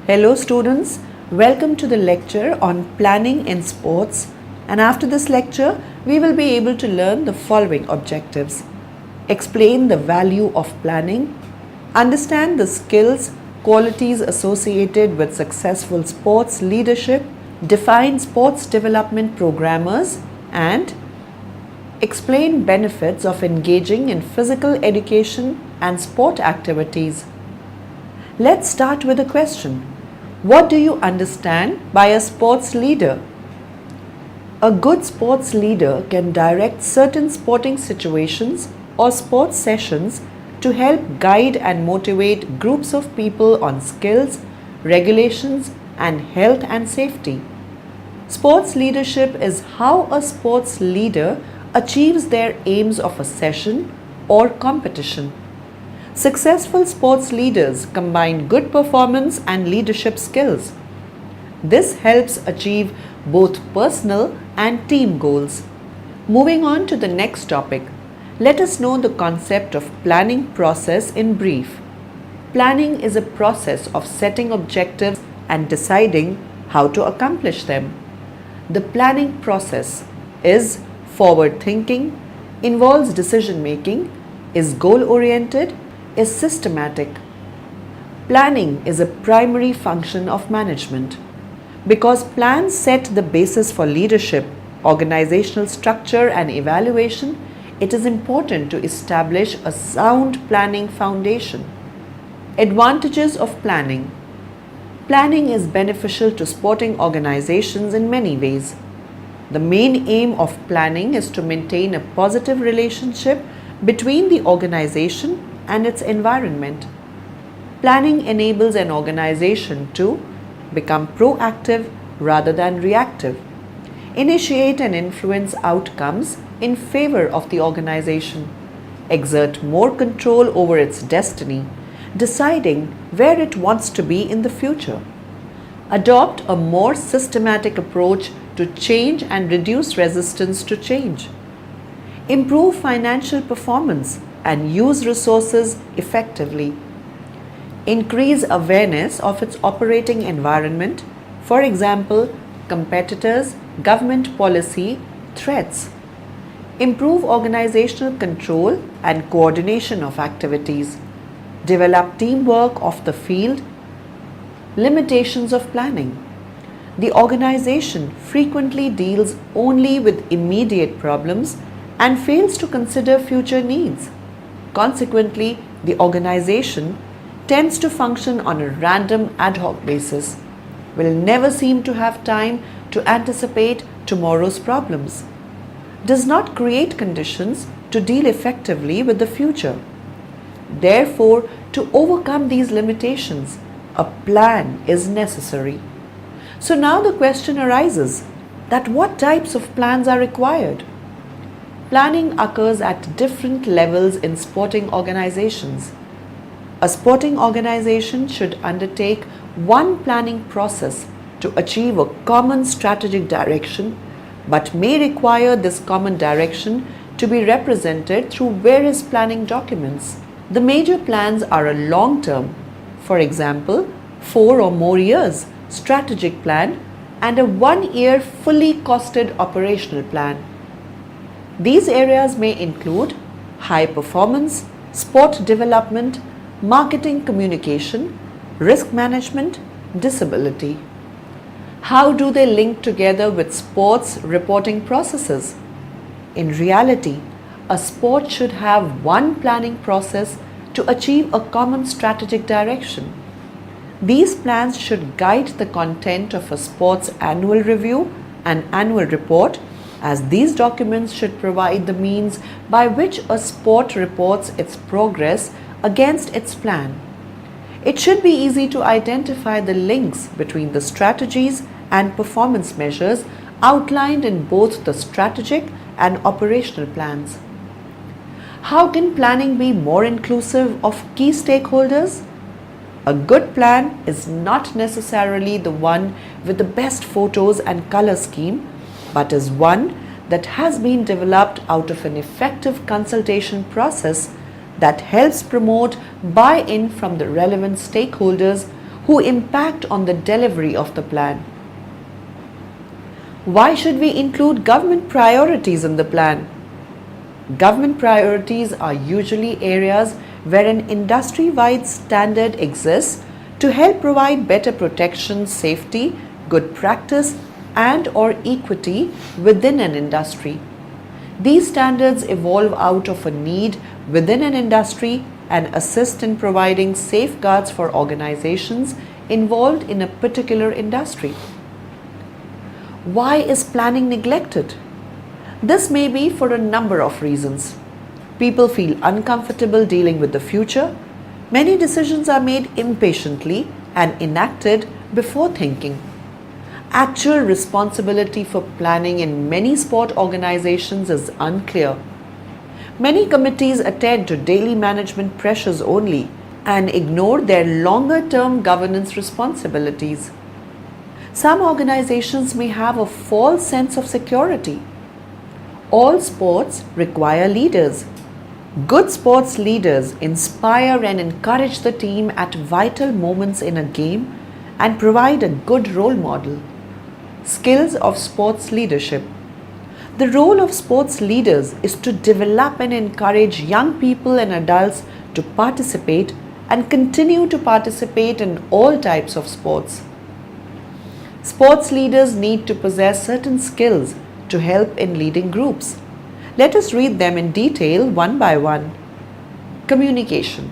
Hello students, welcome to the lecture on planning in sports, and after this lecture we will be able to learn the following objectives. Explain the value of planning, understand the skills, qualities associated with successful sports leadership, define sports development programmers, and explain benefits of engaging in physical education and sport activities. Let's start with a question. What do you understand by a sports leader? A good sports leader can direct certain sporting situations or sports sessions to help guide and motivate groups of people on skills, regulations, and health and safety. Sports leadership is how a sports leader achieves their aims of a session or competition. Successful sports leaders combine good performance and leadership skills. This helps achieve both personal and team goals. Moving on to the next topic, let us know the concept of planning process in brief. Planning is a process of setting objectives and deciding how to accomplish them. The planning process is forward thinking, involves decision making, is goal oriented, is systematic. Planning is a primary function of management. Because plans set the basis for leadership, organizational structure, and evaluation, it is important to establish a sound planning foundation. Advantages of planning. Planning is beneficial to sporting organizations in many ways. The main aim of planning is to maintain a positive relationship between the organization and its environment. Planning enables an organization to become proactive rather than reactive, initiate and influence outcomes in favor of the organization, exert more control over its destiny, deciding where it wants to be in the future, adopt a more systematic approach to change and reduce resistance to change, improve financial performance and use resources effectively, increase awareness of its operating environment, for example, competitors, government policy, threats, improve organizational control and coordination of activities, develop teamwork of the field. Limitations of planning. The organization frequently deals only with immediate problems and fails to consider future needs. Consequently, the organization tends to function on a random ad hoc basis, will never seem to have time to anticipate tomorrow's problems, does not create conditions to deal effectively with the future. Therefore, to overcome these limitations, a plan is necessary. So now the question arises that what types of plans are required? Planning occurs at different levels in sporting organizations. A sporting organization should undertake one planning process to achieve a common strategic direction, but may require this common direction to be represented through various planning documents. The major plans are a long-term, for example, 4 or more years strategic plan and a 1-year fully costed operational plan. These areas may include high performance, sport development, marketing communication, risk management, disability. How do they link together with sports reporting processes? In reality, a sport should have one planning process to achieve a common strategic direction. These plans should guide the content of a sport's annual review and annual report, as these documents should provide the means by which a sport reports its progress against its plan. It should be easy to identify the links between the strategies and performance measures outlined in both the strategic and operational plans. How can planning be more inclusive of key stakeholders? A good plan is not necessarily the one with the best photos and color scheme, but is one that has been developed out of an effective consultation process that helps promote buy-in from the relevant stakeholders who impact on the delivery of the plan. Why should we include government priorities in the plan? Government priorities are usually areas where an industry-wide standard exists to help provide better protection, safety, good practice, and/or equity within an industry. These standards evolve out of a need within an industry and assist in providing safeguards for organizations involved in a particular industry. Why is planning neglected? This may be for a number of reasons. People feel uncomfortable dealing with the future. Many decisions are made impatiently and enacted before thinking. Actual responsibility for planning in many sport organizations is unclear. Many committees attend to daily management pressures only and ignore their longer-term governance responsibilities. Some organizations may have a false sense of security. All sports require leaders. Good sports leaders inspire and encourage the team at vital moments in a game and provide a good role model. Skills of sports leadership. The role of sports leaders is to develop and encourage young people and adults to participate and continue to participate in all types of sports. Sports leaders need to possess certain skills to help in leading groups. Let us read them in detail one by one. Communication.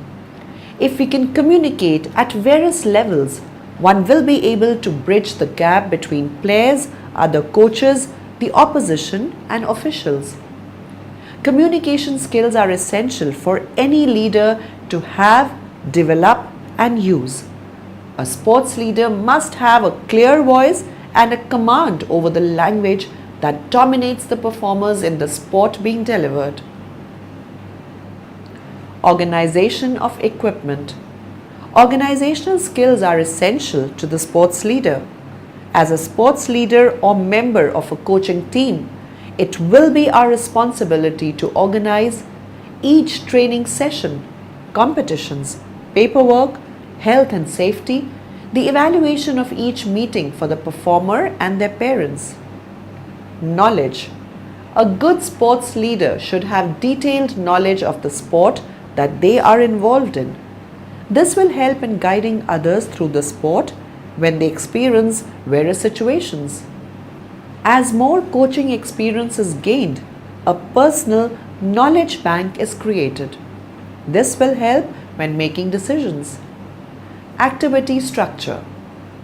If we can communicate at various levels, one will be able to bridge the gap between players, other coaches, the opposition, and officials. Communication skills are essential for any leader to have, develop, and use. A sports leader must have a clear voice and a command over the language that dominates the performers in the sport being delivered. Organization of equipment. Organizational skills are essential to the sports leader. As a sports leader or member of a coaching team, it will be our responsibility to organize each training session, competitions, paperwork, health and safety, the evaluation of each meeting for the performer and their parents. Knowledge. A good sports leader should have detailed knowledge of the sport that they are involved in. This will help in guiding others through the sport when they experience various situations. As more coaching experience is gained, a personal knowledge bank is created. This will help when making decisions. Activity structure.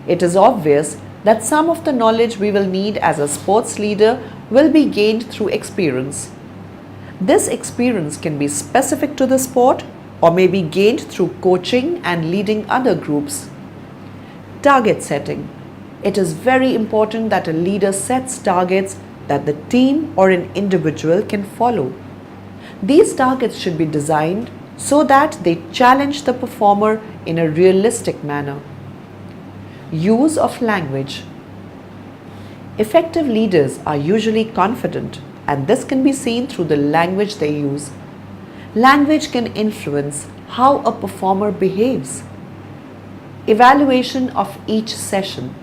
It is obvious that some of the knowledge we will need as a sports leader will be gained through experience. This experience can be specific to the sport or may be gained through coaching and leading other groups. Target setting. It is very important that a leader sets targets that the team or an individual can follow. These targets should be designed so that they challenge the performer in a realistic manner. Use of language. Effective leaders are usually confident, and this can be seen through the language they use. Language can influence how a performer behaves. Evaluation of each session.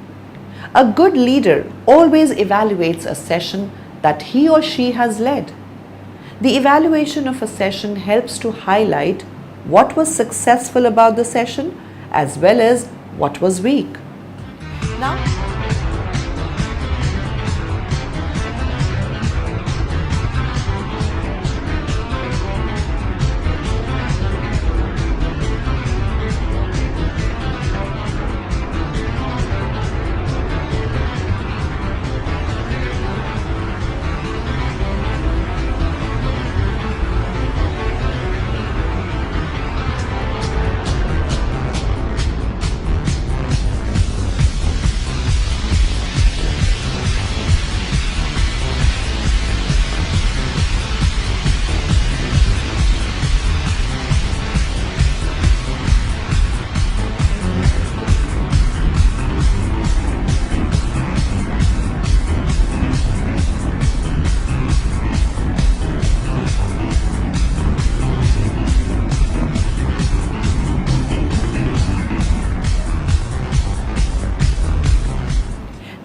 A good leader always evaluates a session that he or she has led. The evaluation of a session helps to highlight what was successful about the session as well as what was weak. Now,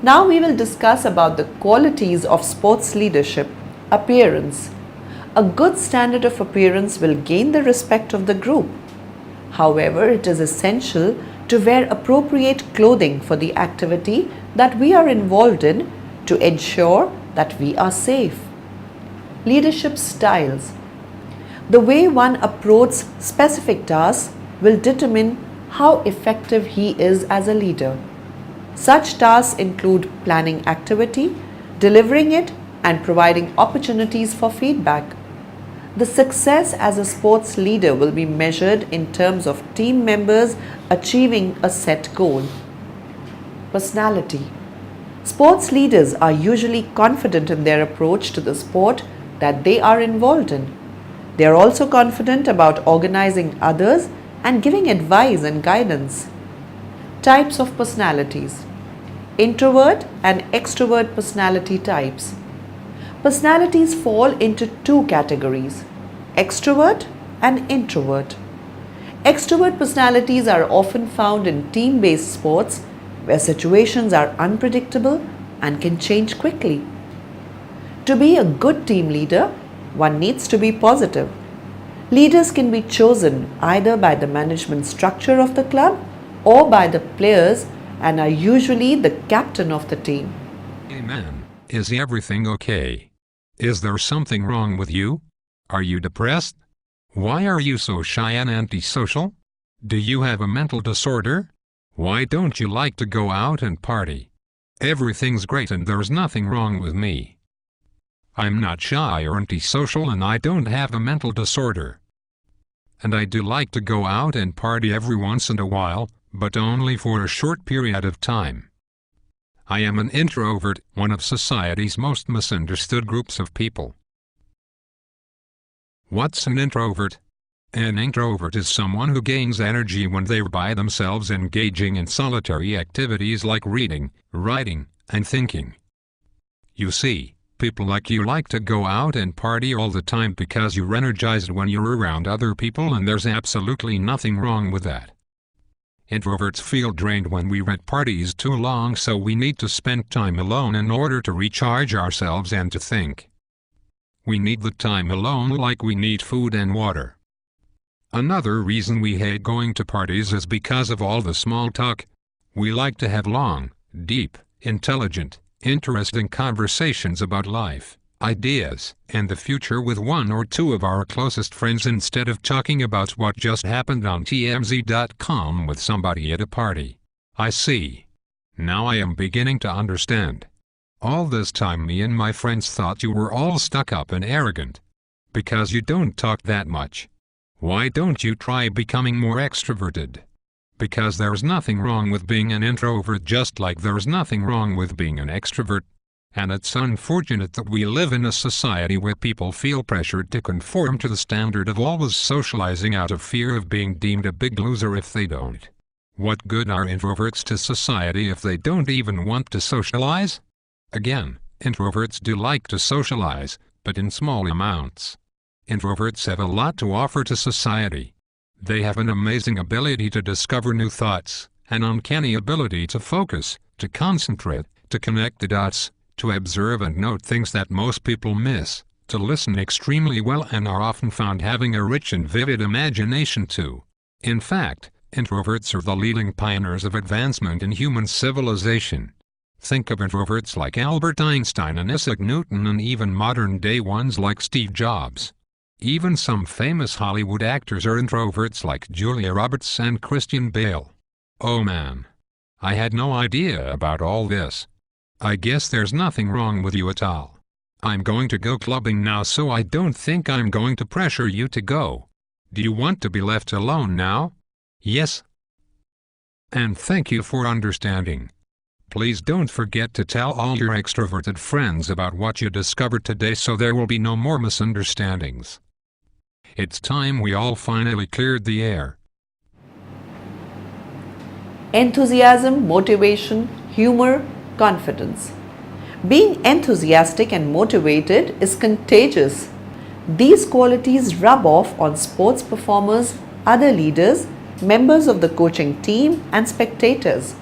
Now we will discuss about the qualities of sports leadership. Appearance. A good standard of appearance will gain the respect of the group. However, it is essential to wear appropriate clothing for the activity that we are involved in to ensure that we are safe. Leadership styles. The way one approaches specific tasks will determine how effective he is as a leader. Such tasks include planning activity, delivering it, and providing opportunities for feedback. The success as a sports leader will be measured in terms of team members achieving a set goal. Personality. Sports leaders are usually confident in their approach to the sport that they are involved in. They are also confident about organizing others and giving advice and guidance. Types of personalities. Introvert and extrovert personality types. Personalities fall into two categories: extrovert and introvert. Extrovert personalities are often found in team-based sports where situations are unpredictable and can change quickly. To be a good team leader, one needs to be positive. Leaders can be chosen either by the management structure of the club or by the players and are usually the captain of the team. Hey man, is everything okay? Is there something wrong with you? Are you depressed? Why are you so shy and antisocial? Do you have a mental disorder? Why don't you like to go out and party? Everything's great and there's nothing wrong with me. I'm not shy or antisocial and I don't have a mental disorder. And I do like to go out and party every once in a while, but only for a short period of time. I am an introvert, one of society's most misunderstood groups of people. What's an introvert? An introvert is someone who gains energy when they're by themselves engaging in solitary activities like reading, writing, and thinking. You see, people like you like to go out and party all the time because you're energized when you're around other people, and there's absolutely nothing wrong with that. Introverts feel drained when we're at parties too long, so we need to spend time alone in order to recharge ourselves and to think. We need the time alone like we need food and water. Another reason we hate going to parties is because of all the small talk. We like to have long, deep, intelligent, interesting conversations about life, ideas, and the future with one or two of our closest friends instead of talking about what just happened on TMZ.com with somebody at a party. I see. Now I am beginning to understand. All this time me and my friends thought you were all stuck up and arrogant. Because you don't talk that much. Why don't you try becoming more extroverted? Because there's nothing wrong with being an introvert, just like there's nothing wrong with being an extrovert. And it's unfortunate that we live in a society where people feel pressured to conform to the standard of always socializing out of fear of being deemed a big loser if they don't. What good are introverts to society if they don't even want to socialize? Again, introverts do like to socialize, but in small amounts. Introverts have a lot to offer to society. They have an amazing ability to discover new thoughts, an uncanny ability to focus, to concentrate, to connect the dots, to observe and note things that most people miss, to listen extremely well, and are often found having a rich and vivid imagination too. In fact, introverts are the leading pioneers of advancement in human civilization. Think of introverts like Albert Einstein and Isaac Newton, and even modern-day ones like Steve Jobs. Even some famous Hollywood actors are introverts like Julia Roberts and Christian Bale. Oh man. I had no idea about all this. I guess there's nothing wrong with you at all. I'm going to go clubbing now, so I don't think I'm going to pressure you to go. Do you want to be left alone now? Yes. And thank you for understanding. Please don't forget to tell all your extroverted friends about what you discovered today so there will be no more misunderstandings. It's time we all finally cleared the air. Enthusiasm, motivation, humor, confidence. Being enthusiastic and motivated is contagious. These qualities rub off on sports performers, other leaders, members of the coaching team, and spectators.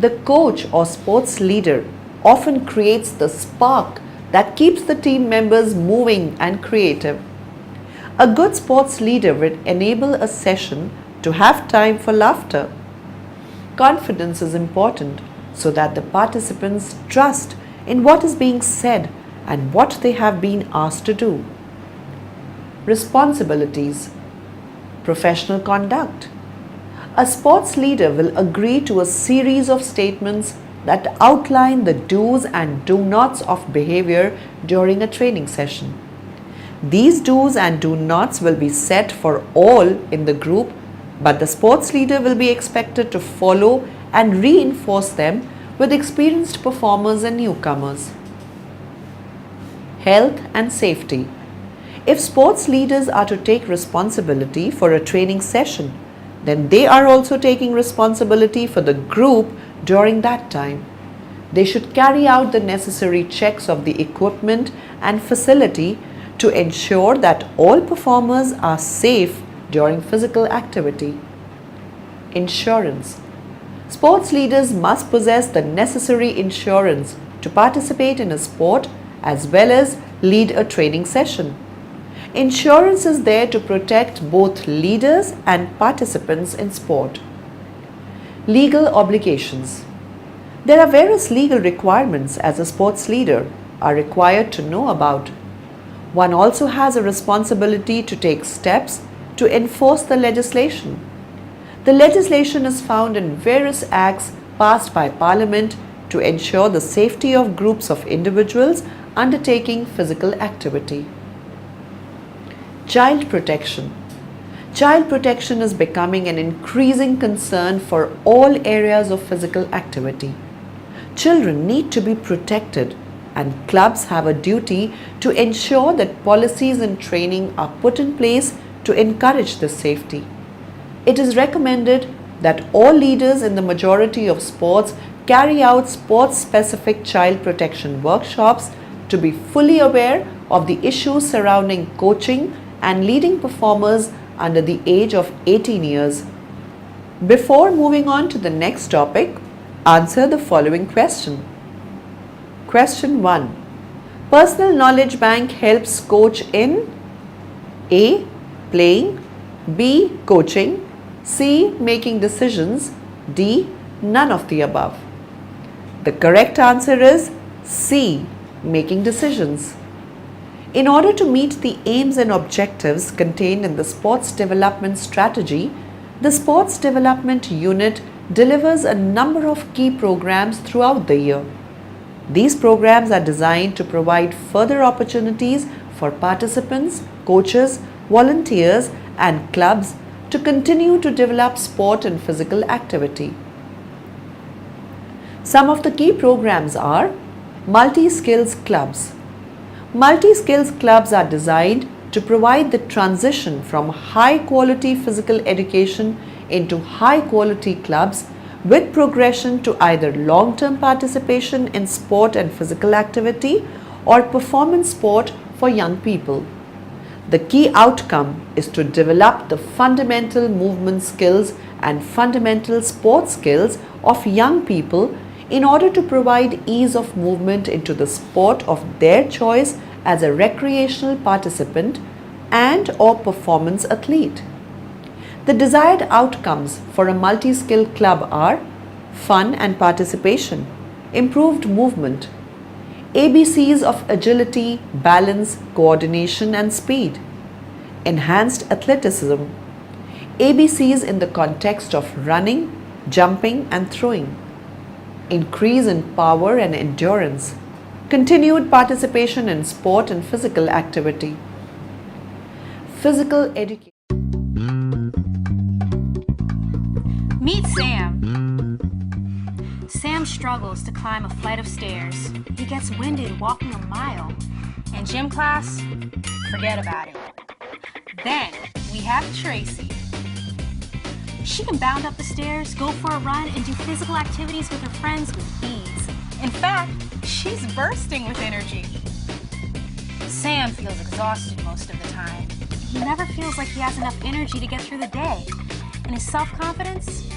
The coach or sports leader often creates the spark that keeps the team members moving and creative. A good sports leader will enable a session to have time for laughter. Confidence is important so that the participants trust in what is being said and what they have been asked to do. Responsibilities. Professional conduct. A sports leader will agree to a series of statements that outline the do's and do nots of behavior during a training session. These do's and do nots will be set for all in the group, but the sports leader will be expected to follow and reinforce them with experienced performers and newcomers. Health and safety. If sports leaders are to take responsibility for a training session, then they are also taking responsibility for the group during that time. They should carry out the necessary checks of the equipment and facility to ensure that all performers are safe during physical activity. Insurance. Sports leaders must possess the necessary insurance to participate in a sport as well as lead a training session. Insurance is there to protect both leaders and participants in sport. Legal obligations. There are various legal requirements as a sports leader are required to know about. One also has a responsibility to take steps to enforce the legislation. The legislation is found in various acts passed by Parliament to ensure the safety of groups of individuals undertaking physical activity. Child protection. Child protection is becoming an increasing concern for all areas of physical activity. Children need to be protected, and clubs have a duty to ensure that policies and training are put in place to encourage this safety. It is recommended that all leaders in the majority of sports carry out sports-specific child protection workshops to be fully aware of the issues surrounding coaching and leading performers under the age of 18 years. Before moving on to the next topic, answer the following question. Question 1. Personal Knowledge Bank helps coach in A. Playing, B. Coaching, C. Making decisions, D. None of the above. The correct answer is C. Making decisions. In order to meet the aims and objectives contained in the Sports Development Strategy, the Sports Development Unit delivers a number of key programs throughout the year. These programs are designed to provide further opportunities for participants, coaches, volunteers, and clubs to continue to develop sport and physical activity. Some of the key programs are Multi-Skills Clubs. Multi-skills clubs are designed to provide the transition from high-quality physical education into high-quality clubs with progression to either long-term participation in sport and physical activity or performance sport for young people. The key outcome is to develop the fundamental movement skills and fundamental sport skills of young people in order to provide ease of movement into the sport of their choice as a recreational participant and or performance athlete. The desired outcomes for a multi-skill club are fun and participation, improved movement, ABCs of agility, balance, coordination and speed, enhanced athleticism, ABCs in the context of running, jumping and throwing, increase in power and endurance, continued participation in sport and physical activity. Physical education. Meet Sam. Sam struggles to climb a flight of stairs. He gets winded walking a mile. In gym class, forget about it. Then we have Tracy. She can bound up the stairs, go for a run, and do physical activities with her friends with ease. In fact, she's bursting with energy. Sam feels exhausted most of the time. He never feels like he has enough energy to get through the day. And his self-confidence,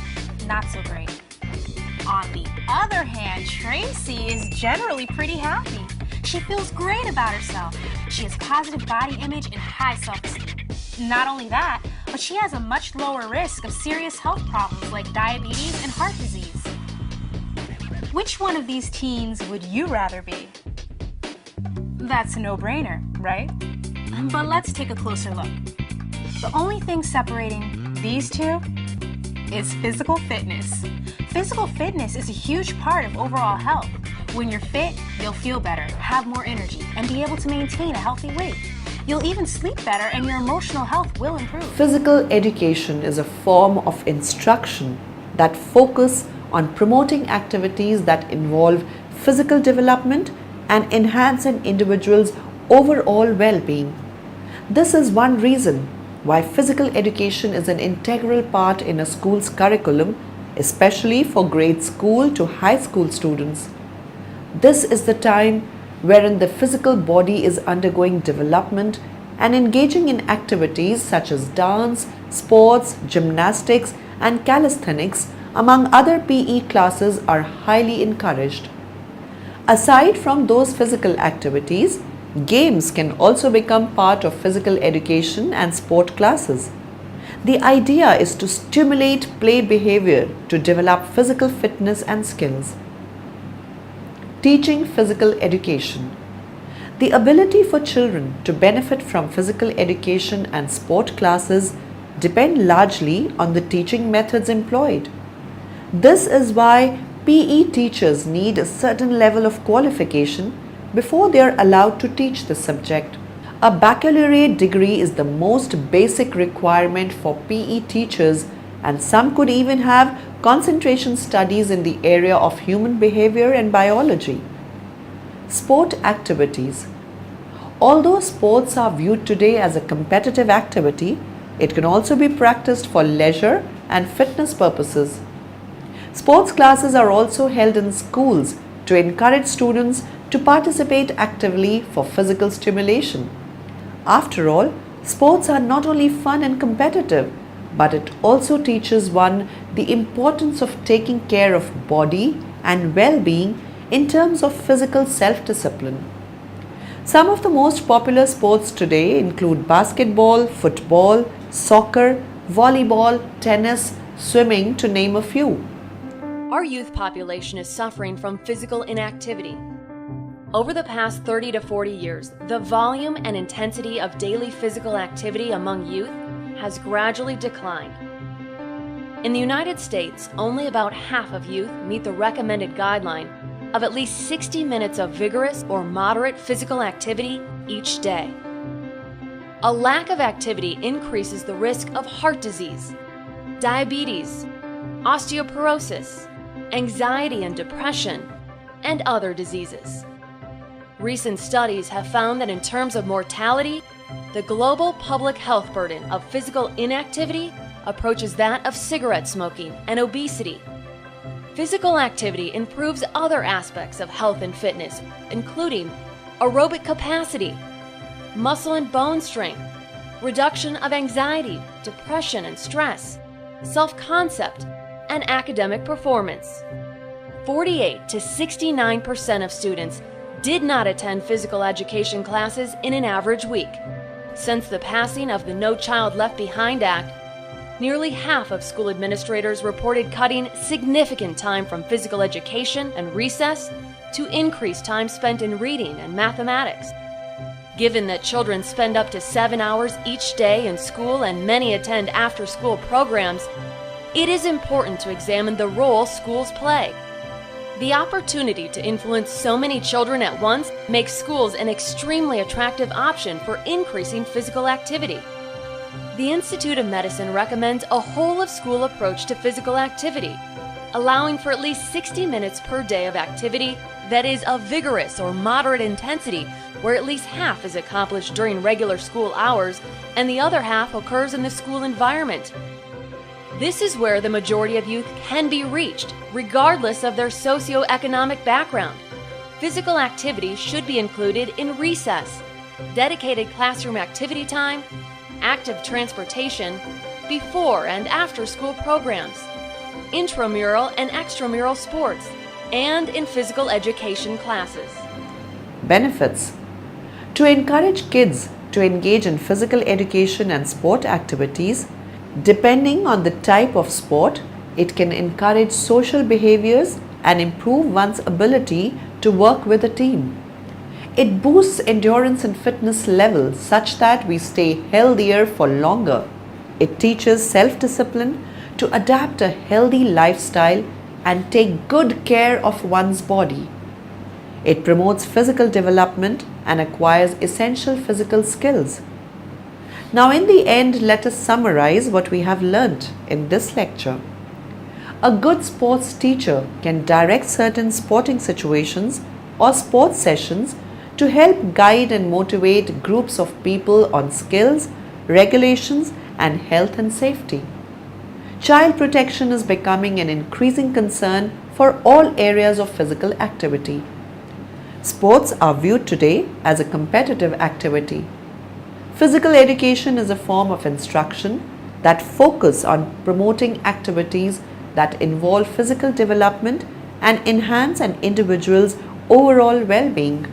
not so great. On the other hand, Tracy is generally pretty happy. She feels great about herself. She has positive body image and high self-esteem. Not only that, but she has a much lower risk of serious health problems like diabetes and heart disease. Which one of these teens would you rather be? That's a no-brainer, right? But let's take a closer look. The only thing separating these two is physical fitness. Physical fitness is a huge part of overall health. When you're fit, you'll feel better, have more energy, and be able to maintain a healthy weight. You'll even sleep better and your emotional health will improve. Physical education is a form of instruction that focus on promoting activities that involve physical development and enhance an individual's overall well-being. This is one reason why physical education is an integral part in a school's curriculum, especially for grade school to high school students. This is the time wherein the physical body is undergoing development and engaging in activities such as dance, sports, gymnastics, and calisthenics, among other PE classes, are highly encouraged. Aside from those physical activities, games can also become part of physical education and sport classes. The idea is to stimulate play behavior to develop physical fitness and skills. Teaching physical education. The ability for children to benefit from physical education and sport classes depend largely on the teaching methods employed. This is why PE teachers need a certain level of qualification before they are allowed to teach the subject. A baccalaureate degree is the most basic requirement for PE teachers, and some could even have concentration studies in the area of human behavior and biology. Sport activities. Although sports are viewed today as a competitive activity, it can also be practiced for leisure and fitness purposes. Sports classes are also held in schools to encourage students to participate actively for physical stimulation. After all, sports are not only fun and competitive, but it also teaches one the importance of taking care of body and well-being in terms of physical self-discipline. Some of the most popular sports today include basketball, football, soccer, volleyball, tennis, swimming, to name a few. Our youth population is suffering from physical inactivity. Over the past 30 to 40 years, the volume and intensity of daily physical activity among youth has gradually declined. In the United States, only about half of youth meet the recommended guideline of at least 60 minutes of vigorous or moderate physical activity each day. A lack of activity increases the risk of heart disease, diabetes, osteoporosis, anxiety and depression, and other diseases. Recent studies have found that in terms of mortality, the global public health burden of physical inactivity approaches that of cigarette smoking and obesity. Physical activity improves other aspects of health and fitness, including aerobic capacity, muscle and bone strength, reduction of anxiety, depression and stress, self-concept, and academic performance. 48 to 69% of students did not attend physical education classes in an average week. Since the passing of the No Child Left Behind Act, nearly half of school administrators reported cutting significant time from physical education and recess to increase time spent in reading and mathematics. Given that children spend up to 7 hours each day in school and many attend after-school programs, it is important to examine the role schools play. The opportunity to influence so many children at once makes schools an extremely attractive option for increasing physical activity. The Institute of Medicine recommends a whole-of-school approach to physical activity, allowing for at least 60 minutes per day of activity that is of vigorous or moderate intensity, where at least half is accomplished during regular school hours and the other half occurs in the school environment. This is where the majority of youth can be reached, regardless of their socioeconomic background. Physical activity should be included in recess, dedicated classroom activity time, active transportation, before and after school programs. intramural and extramural sports, and in physical education classes. Benefits: to encourage kids to engage in physical education and sport activities. Depending on the type of sport, it can encourage social behaviors and improve one's ability to work with a team. It boosts endurance and fitness levels such that we stay healthier for longer. It teaches self-discipline to adapt a healthy lifestyle and take good care of one's body. It promotes physical development and acquires essential physical skills. Now, in the end, let us summarize what we have learnt in this lecture. A good sports teacher can direct certain sporting situations or sports sessions to help guide and motivate groups of people on skills, regulations, and health and safety. Child protection is becoming an increasing concern for all areas of physical activity. Sports are viewed today as a competitive activity. Physical education is a form of instruction that focus on promoting activities that involve physical development and enhance an individual's overall well-being.